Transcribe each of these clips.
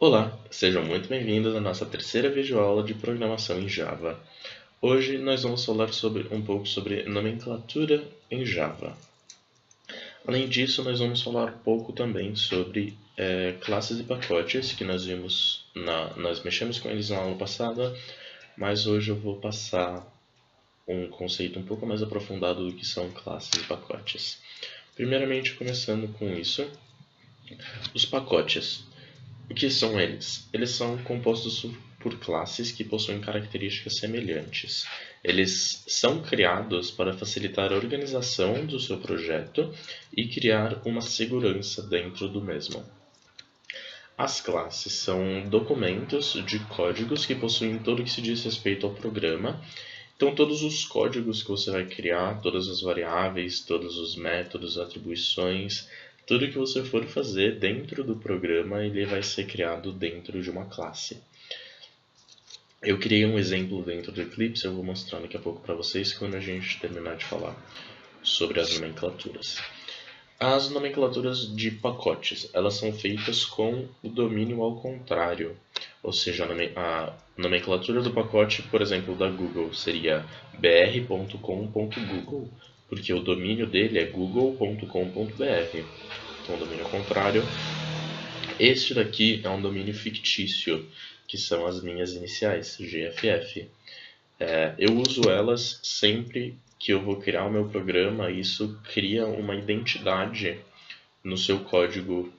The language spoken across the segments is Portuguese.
Olá, sejam muito bem-vindos à nossa terceira videoaula de programação em Java. Hoje nós vamos falar um pouco sobre nomenclatura em Java. Além disso, nós vamos falar um pouco também sobre classes e pacotes, que nós mexemos com eles na aula passada, mas hoje eu vou passar um conceito um pouco mais aprofundado do que são classes e pacotes. Primeiramente, começando com isso, os pacotes. O que são eles? Eles são compostos por classes que possuem características semelhantes. Eles são criados para facilitar a organização do seu projeto e criar uma segurança dentro do mesmo. As classes são documentos de códigos que possuem tudo o que se diz respeito ao programa. Então, todos os códigos que você vai criar, todas as variáveis, todos os métodos, atribuições, tudo que você for fazer dentro do programa, ele vai ser criado dentro de uma classe. Eu criei um exemplo dentro do Eclipse, eu vou mostrar daqui a pouco para vocês quando a gente terminar de falar sobre as nomenclaturas. As nomenclaturas de pacotes, elas são feitas com o domínio ao contrário. Ou seja, a nomenclatura do pacote, por exemplo, da Google, seria br.com.google, porque o domínio dele é google.com.br. Então, o domínio ao contrário. Este daqui é um domínio fictício, que são as minhas iniciais, GFF. Eu uso elas sempre que eu vou criar o meu programa, e isso cria uma identidade no seu código,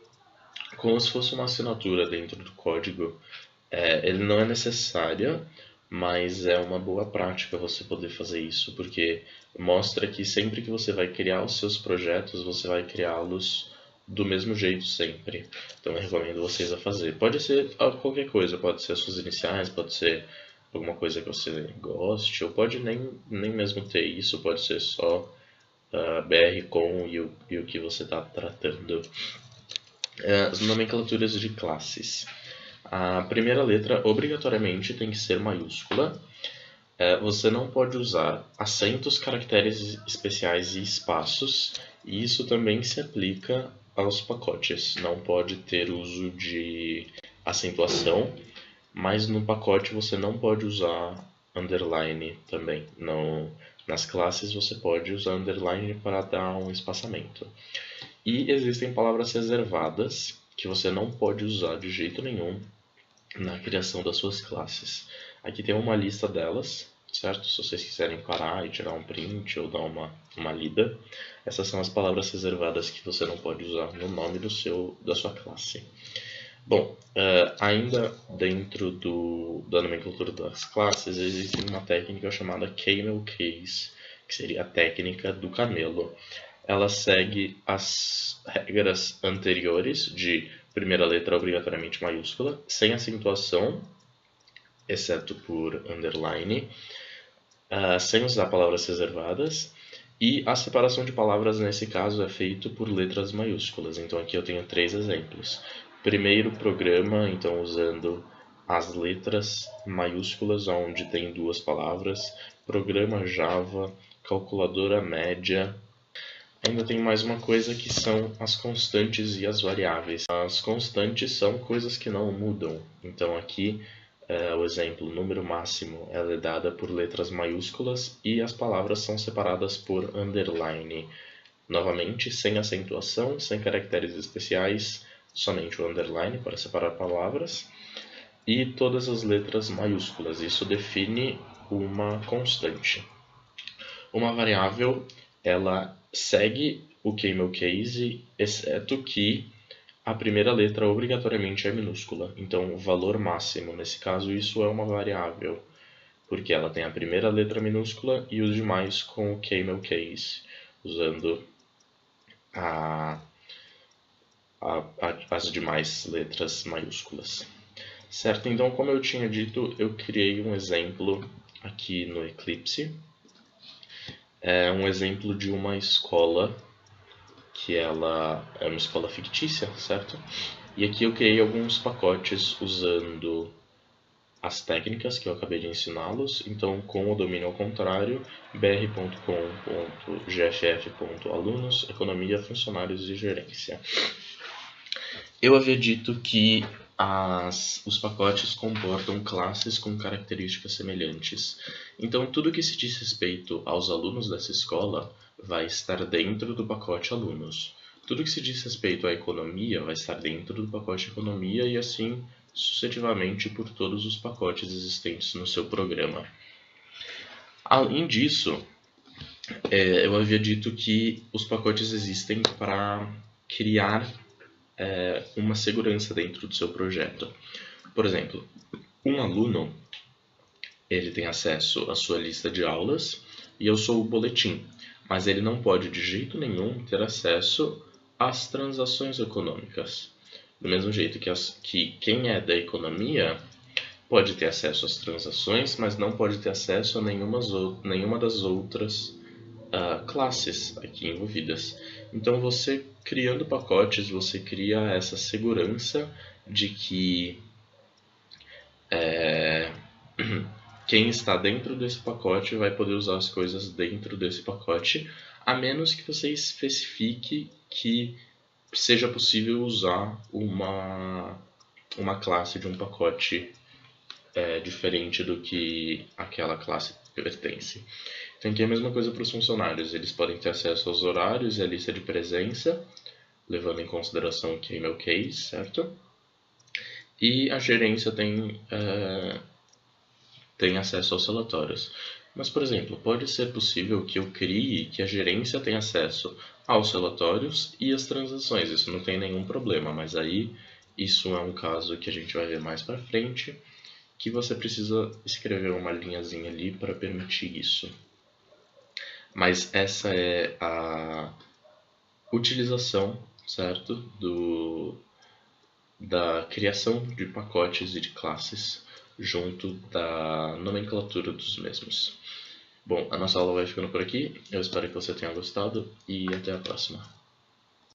como se fosse uma assinatura dentro do código. Ele não é necessária, mas é uma boa prática você poder fazer isso, porque mostra que sempre que você vai criar os seus projetos, você vai criá-los do mesmo jeito sempre. Então eu recomendo vocês a fazer. Pode ser qualquer coisa, pode ser as suas iniciais, pode ser alguma coisa que você goste, ou pode nem mesmo ter isso, pode ser só BR com e o que você está tratando. As nomenclaturas de classes. A primeira letra obrigatoriamente tem que ser maiúscula. Você não pode usar acentos, caracteres especiais e espaços, e isso também se aplica aos pacotes. Não pode ter uso de acentuação, mas no pacote você não pode usar underline também. Nas classes você pode usar underline para dar um espaçamento. E existem palavras reservadas que você não pode usar de jeito nenhum na criação das suas classes. Aqui tem uma lista delas, certo? Se vocês quiserem parar e tirar um print ou dar uma lida, essas são as palavras reservadas que você não pode usar no nome da sua classe. Bom, ainda dentro da nomenclatura das classes, existe uma técnica chamada Camel Case, que seria a técnica do camelo. Ela segue as regras anteriores de primeira letra obrigatoriamente maiúscula, sem acentuação, exceto por underline, sem usar palavras reservadas, e a separação de palavras nesse caso é feito por letras maiúsculas. Então aqui eu tenho 3 exemplos. Primeiro programa, então usando as letras maiúsculas, onde tem 2 palavras. Programa Java, calculadora média. Ainda tem mais uma coisa que são as constantes e as variáveis. As constantes são coisas que não mudam. Então aqui o exemplo, número máximo, ela é dada por letras maiúsculas e as palavras são separadas por underline. Novamente, sem acentuação, sem caracteres especiais, somente o underline para separar palavras, e todas as letras maiúsculas. Isso define uma constante. Uma variável, ela segue o Camel Case, exceto que a primeira letra obrigatoriamente é minúscula. Então, o valor máximo, nesse caso, isso é uma variável, porque ela tem a primeira letra minúscula e os demais com o Camel Case, usando as demais letras maiúsculas. Certo? Então, como eu tinha dito, eu criei um exemplo aqui no Eclipse. É um exemplo de uma escola, que ela é uma escola fictícia, certo? E aqui eu criei alguns pacotes usando as técnicas que eu acabei de ensiná-los. Então, com o domínio ao contrário, br.com.gff.alunos, economia, funcionários e gerência. Eu havia dito que os pacotes comportam classes com características semelhantes. Então, tudo que se diz respeito aos alunos dessa escola vai estar dentro do pacote alunos. Tudo que se diz respeito à economia vai estar dentro do pacote economia e assim sucessivamente por todos os pacotes existentes no seu programa. Além disso, eu havia dito que os pacotes existem para criar uma segurança dentro do seu projeto. Por exemplo, um aluno ele tem acesso à sua lista de aulas e eu sou o boletim, mas ele não pode de jeito nenhum ter acesso às transações econômicas. Do mesmo jeito que quem é da economia pode ter acesso às transações, mas não pode ter acesso a nenhuma das outras classes aqui envolvidas. Então, você criando pacotes, você cria essa segurança de que quem está dentro desse pacote vai poder usar as coisas dentro desse pacote, a menos que você especifique que seja possível usar uma classe de um pacote diferente do que aquela classe pertence. Então aqui é a mesma coisa para os funcionários, eles podem ter acesso aos horários e à lista de presença, levando em consideração aqui meu case, certo? E a gerência tem acesso aos relatórios. Mas, por exemplo, pode ser possível que eu crie que a gerência tenha acesso aos relatórios e às transações, isso não tem nenhum problema, mas aí isso é um caso que a gente vai ver mais para frente, que você precisa escrever uma linhazinha ali para permitir isso. Mas essa é a utilização, certo, da criação de pacotes e de classes junto da nomenclatura dos mesmos. Bom, a nossa aula vai ficando por aqui, eu espero que você tenha gostado e até a próxima.